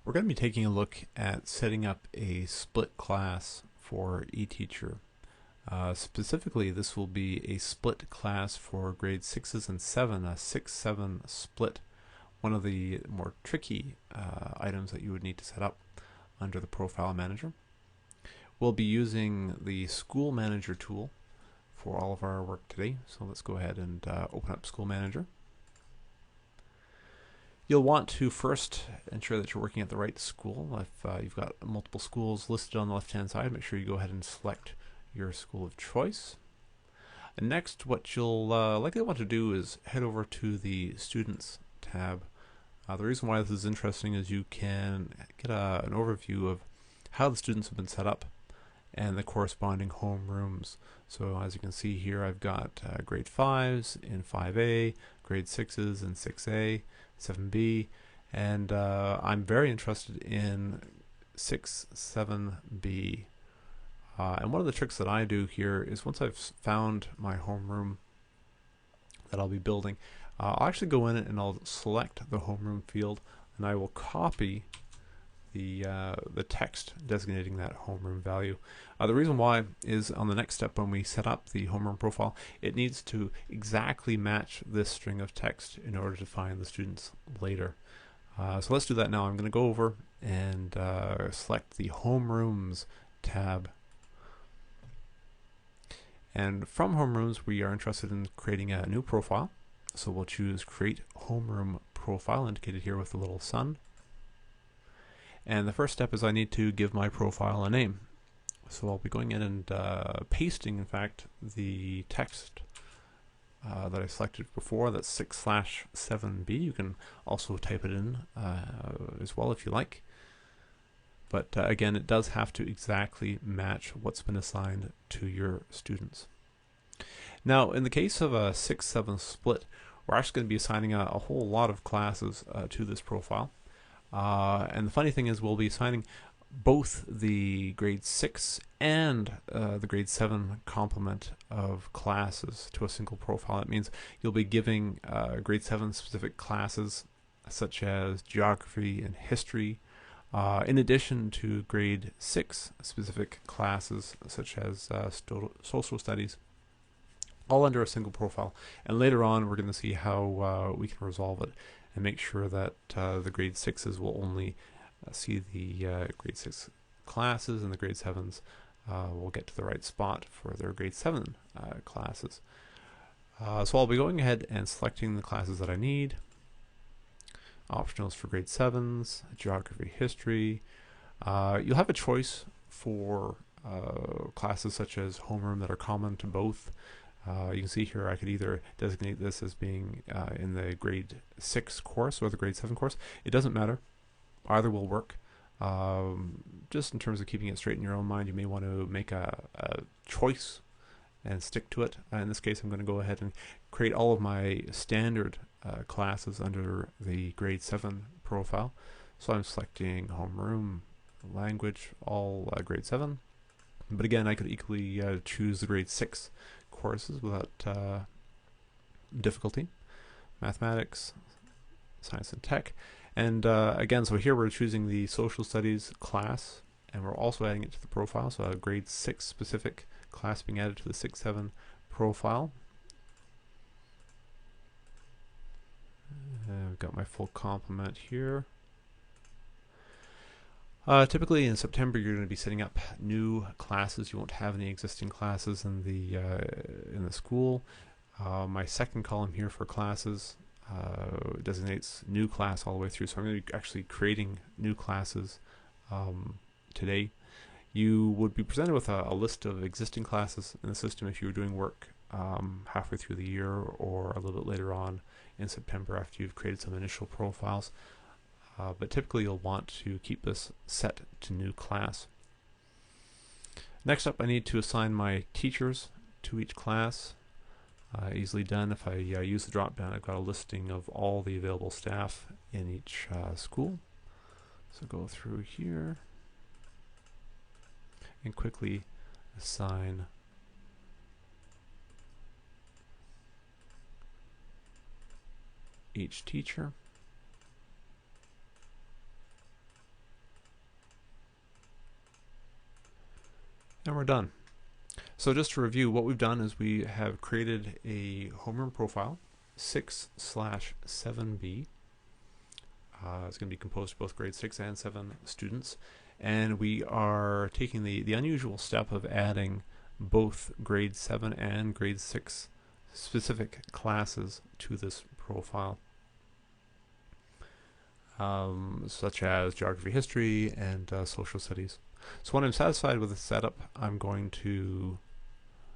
We're going to be taking a look at setting up a split class for eTeacher. Specifically, this will be a split class for grade 6s and 7, a 6-7 split, one of the more tricky items that you would need to set up under the Profile Manager. We'll be using the School Manager tool for all of our work today, so let's go ahead and open up School Manager. You'll want to first ensure that you're working at the right school. If you've got multiple schools listed on the left-hand side, make sure you go ahead and select your school of choice. And next, what you'll likely want to do is head over to the Students tab. The reason why this is interesting is you can get an overview of how the students have been set up and the corresponding homerooms. So as you can see here, I've got grade 5s in 5A, grade 6s in 6A, 7B, and I'm very interested in 6-7B. And one of the tricks that I do here is once I've found my homeroom that I'll be building, I'll actually go in and I'll select the homeroom field, and I will copy the text designating that homeroom value. The reason why is on the next step when we set up the homeroom profile, it needs to exactly match this string of text in order to find the students later. So let's do that now. I'm going to go over and select the homerooms tab. And from homerooms, we are interested in creating a new profile. So we'll choose create homeroom profile, indicated here with the little sun. And the first step is I need to give my profile a name. So I'll be going in and pasting, in fact, the text that I selected before. That's 6/7B. You can also type it in as well if you like. But again, it does have to exactly match what's been assigned to your students. Now, in the case of a 6-7 split, we're actually going to be assigning a whole lot of classes to this profile. And the funny thing is we'll be assigning both the grade 6 and the grade 7 complement of classes to a single profile. That means you'll be giving grade 7 specific classes such as geography and history, in addition to grade 6 specific classes such as social studies, all under a single profile. And later on we're going to see how we can resolve it and make sure that the grade 6s will only see the grade 6 classes, and the grade 7s will get to the right spot for their grade 7 classes. So I'll be going ahead and selecting the classes that I need. Optionals for grade 7s, geography, history. You'll have a choice for classes such as homeroom that are common to both. You can see here I could either designate this as being in the grade 6 course or the grade 7 course. It doesn't matter. Either will work. Just in terms of keeping it straight in your own mind, you may want to make a choice and stick to it. In this case, I'm going to go ahead and create all of my standard classes under the grade 7 profile. So I'm selecting homeroom, language, all grade 7. But again, I could equally choose the grade 6 courses without difficulty. Mathematics, science and tech. And again, so here we're choosing the social studies class, and we're also adding it to the profile. So a grade 6 specific class being added to the 6-7 profile. I've got my full complement here. Typically in September you're going to be setting up new classes. You won't have any existing classes in the school. My second column here for classes designates new class all the way through. So I'm going to be actually creating new classes today. You would be presented with a list of existing classes in the system if you were doing work halfway through the year or a little bit later on in September after you've created some initial profiles. But typically you'll want to keep this set to new class. Next up, I need to assign my teachers to each class. Easily done. If I use the drop down, I've got a listing of all the available staff in each school. So go through here and quickly assign each teacher. And we're done. So just to review, what we've done is we have created a homeroom profile, 6/7B. It's going to be composed of both grade 6 and 7 students. And we are taking the unusual step of adding both grade 7 and grade 6 specific classes to this profile, such as geography, history, and social studies. So when I'm satisfied with the setup, I'm going to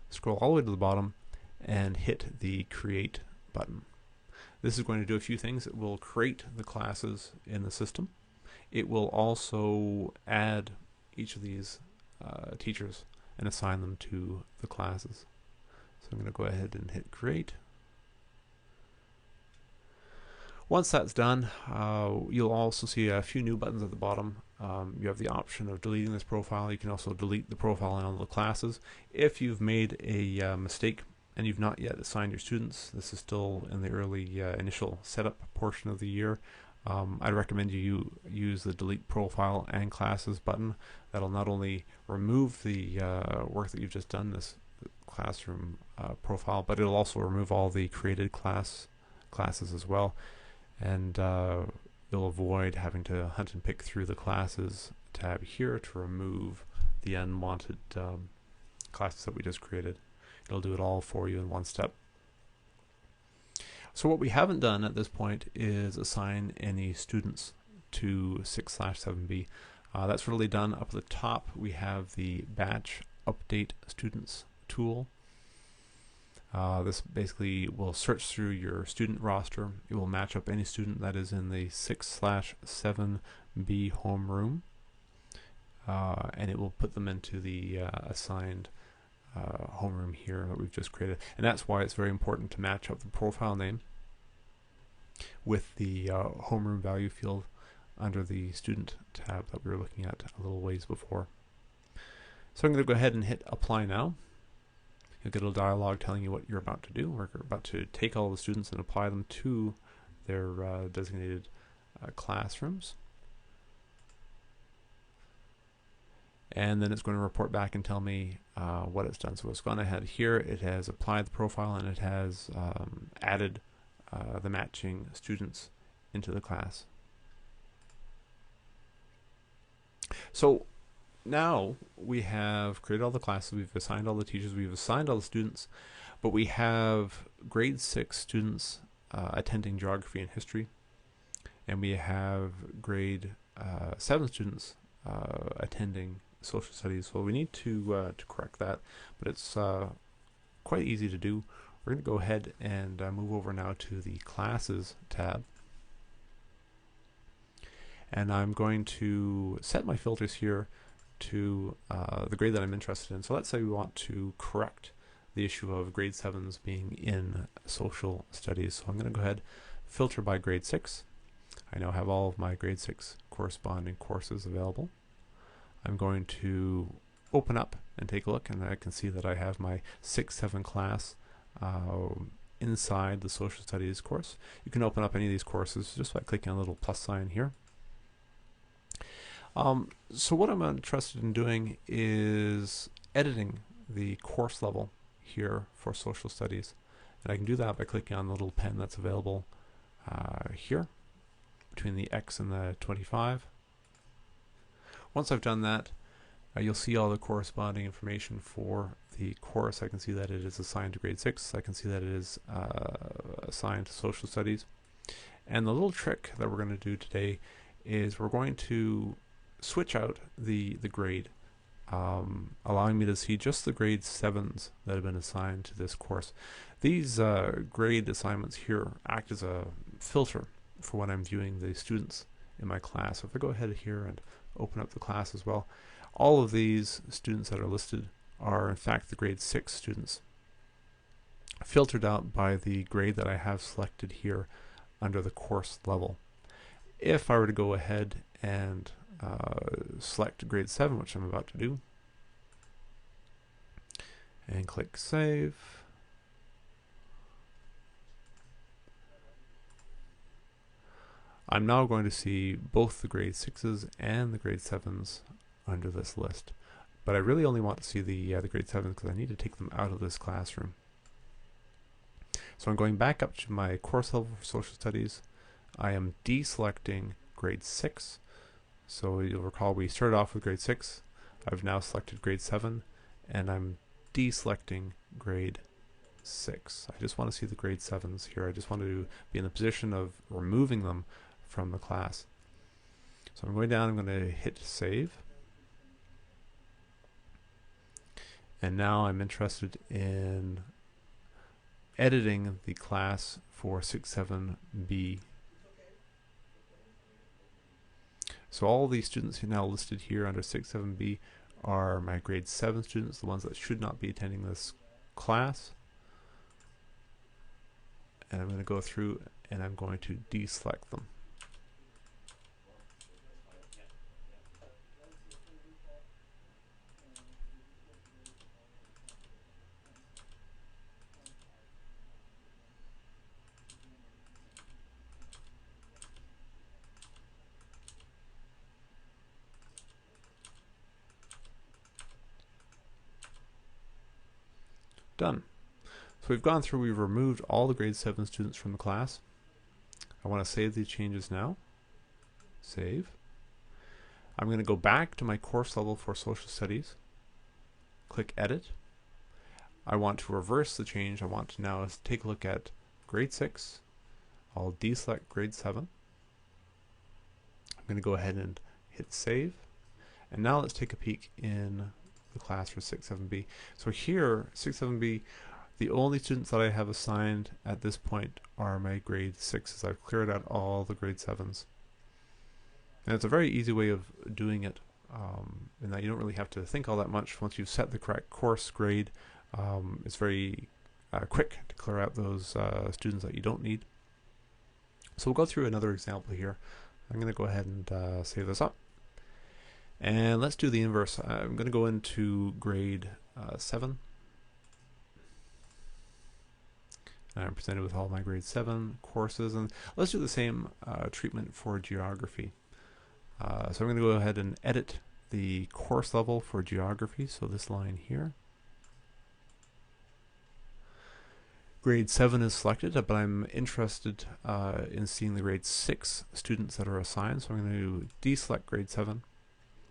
scroll all the way to the bottom and hit the Create button. This is going to do a few things. It will create the classes in the system. It will also add each of these teachers and assign them to the classes. So I'm going to go ahead and hit Create. Once that's done, you'll also see a few new buttons at the bottom. You have the option of deleting this profile. You can also delete the profile and all the classes. If you've made a mistake and you've not yet assigned your students, this is still in the early initial setup portion of the year, I'd recommend you use the delete profile and classes button. That'll not only remove the work that you've just done, this classroom profile, but it'll also remove all the created classes as well. And you'll avoid having to hunt and pick through the classes tab here to remove the unwanted classes that we just created. It'll do it all for you in one step. So what we haven't done at this point is assign any students to 6/7B. That's really done up at the top. We have the batch update students tool. This basically will search through your student roster. It will match up any student that is in the 6/7B homeroom, and it will put them into the assigned homeroom here that we've just created. And that's why it's very important to match up the profile name with the homeroom value field under the student tab that we were looking at a little ways before. So I'm going to go ahead and hit Apply Now. You'll get a dialog telling you what you're about to do. We're about to take all the students and apply them to their designated classrooms. And then it's going to report back and tell me what it's done. So it's gone ahead here, it has applied the profile, and it has added the matching students into the class. So now we have created all the classes, we've assigned all the teachers, we've assigned all the students, but we have grade 6 students attending geography and history, and we have grade 7 students attending social studies. So we need to correct that, but it's quite easy to do. We're going to go ahead and move over now to the Classes tab. And I'm going to set my filters here to the grade that I'm interested in. So let's say we want to correct the issue of grade 7s being in social studies. So I'm going to go ahead, filter by grade 6. I now have all of my grade 6 corresponding courses available. I'm going to open up and take a look, and I can see that I have my 6/7 class inside the social studies course. You can open up any of these courses just by clicking on the little plus sign here. So what I'm interested in doing is editing the course level here for social studies, and I can do that by clicking on the little pen that's available here between the X and the 25. Once I've done that, you'll see all the corresponding information for the course. I can see that it is assigned to grade 6. I can see that it is assigned to social studies. And the little trick that we're going to do today is we're going to switch out the grade, allowing me to see just the grade 7s that have been assigned to this course. These grade assignments here act as a filter for when I'm viewing the students in my class. So if I go ahead here and open up the class as well, all of these students that are listed are in fact the grade 6 students, filtered out by the grade that I have selected here under the course level. If I were to go ahead and select grade 7, which I'm about to do, and click Save, I'm now going to see both the grade 6s and the grade 7s under this list. but I really only want to see the grade 7s because I need to take them out of this classroom. So I'm going back up to my course level for social studies. I am deselecting grade 6. So you'll recall we started off with grade 6. I've now selected grade 7, and I'm deselecting grade 6. I just want to see the grade 7s here. I just want to be in the position of removing them from the class. So I'm going down, I'm going to hit save. And now I'm interested in editing the class for 6-7B. So all these students who are now listed here under 6-7B are my grade 7 students, the ones that should not be attending this class. And I'm going to go through and I'm going to deselect them. Done. So we've gone through, we've removed all the grade 7 students from the class. I want to save these changes now. Save. I'm going to go back to my course level for social studies. Click edit. I want to reverse the change. I want to now take a look at grade 6. I'll deselect grade 7. I'm going to go ahead and hit save. And now let's take a peek in the class for 6-7B. So here, 6-7B, the only students that I have assigned at this point are my grade 6s. I've cleared out all the grade 7s. And it's a very easy way of doing it, in that you don't really have to think all that much. Once you've set the correct course grade, it's very quick to clear out those students that you don't need. So we'll go through another example here. I'm going to go ahead and save this up. And let's do the inverse. I'm going to go into grade 7. I'm presented with all my grade 7 courses, and let's do the same treatment for geography. So I'm going to go ahead and edit the course level for geography, so this line here. Grade 7 is selected, but I'm interested in seeing the grade 6 students that are assigned, so I'm going to deselect grade 7.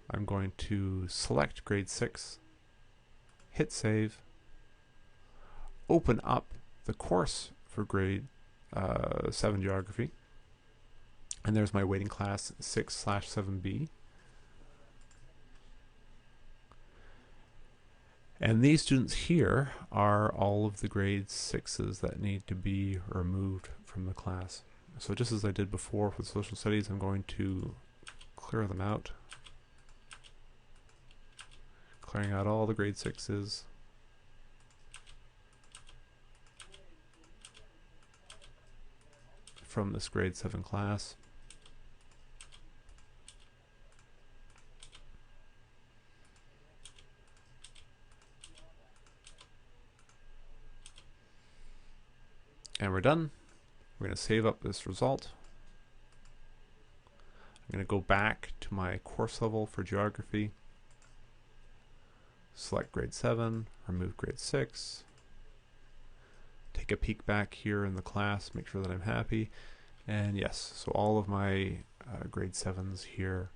I'm going to select grade 6, hit save, open up the course for grade 7 geography, and there's my waiting class 6/7B. And these students here are all of the grade 6s that need to be removed from the class. So just as I did before with social studies, I'm going to clear them out. Clearing out all the grade 6s. From this grade 7 class. And we're done. We're going to save up this result. I'm going to go back to my course level for geography. Select grade 7, remove grade 6. Take a peek back here in the class, make sure that I'm happy. And yes, so all of my grade 7s here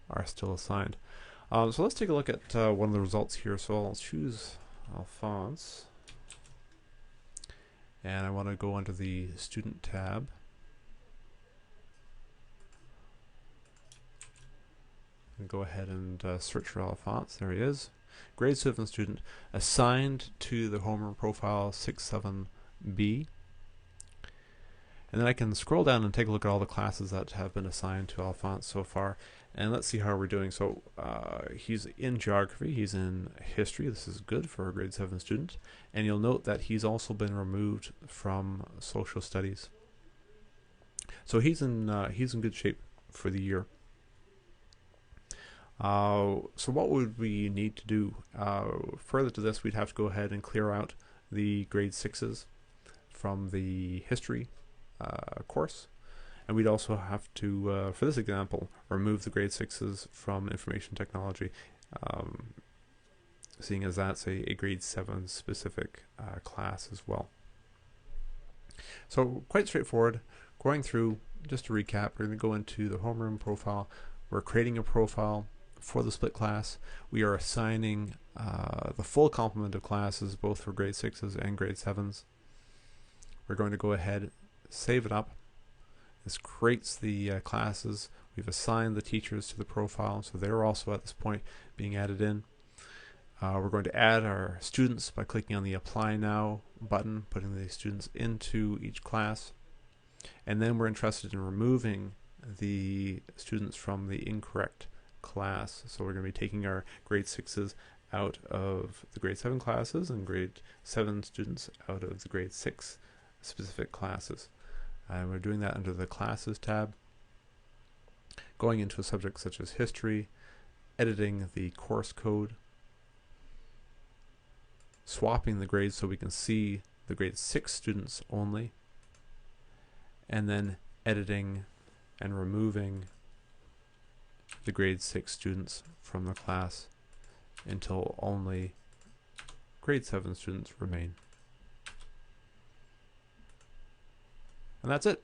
are still assigned. So let's take a look at one of the results here. So I'll choose Alphonse. And I want to go under the Student tab. And go ahead and search for Alphonse. There he is. Grade 7 student assigned to the Homeroom profile 6-7B. And then I can scroll down and take a look at all the classes that have been assigned to Alphonse so far. And let's see how we're doing. So he's in geography, he's in history. This is good for a grade 7 student. And you'll note that he's also been removed from social studies. So he's in good shape for the year. So what would we need to do? Further to this, we'd have to go ahead and clear out the grade 6s from the history course. And we'd also have to, for this example, remove the grade 6s from information technology, seeing as that's a grade 7 specific class as well. So quite straightforward. Going through, just to recap, we're going to go into the homeroom profile. We're creating a profile for the split class. We are assigning the full complement of classes, both for grade 6s and grade 7s. We're going to go ahead, save it up. This creates the classes. We've assigned the teachers to the profile, so they're also at this point being added in. We're going to add our students by clicking on the Apply Now button, putting the students into each class. And then we're interested in removing the students from the incorrect class. So we're going to be taking our grade 6s out of the grade 7 classes and grade 7 students out of the grade 6 specific classes. And we're doing that under the Classes tab, going into a subject such as history, editing the course code, swapping the grades so we can see the grade 6 students only, and then editing and removing the grade 6 students from the class until only grade 7 students remain. And that's it.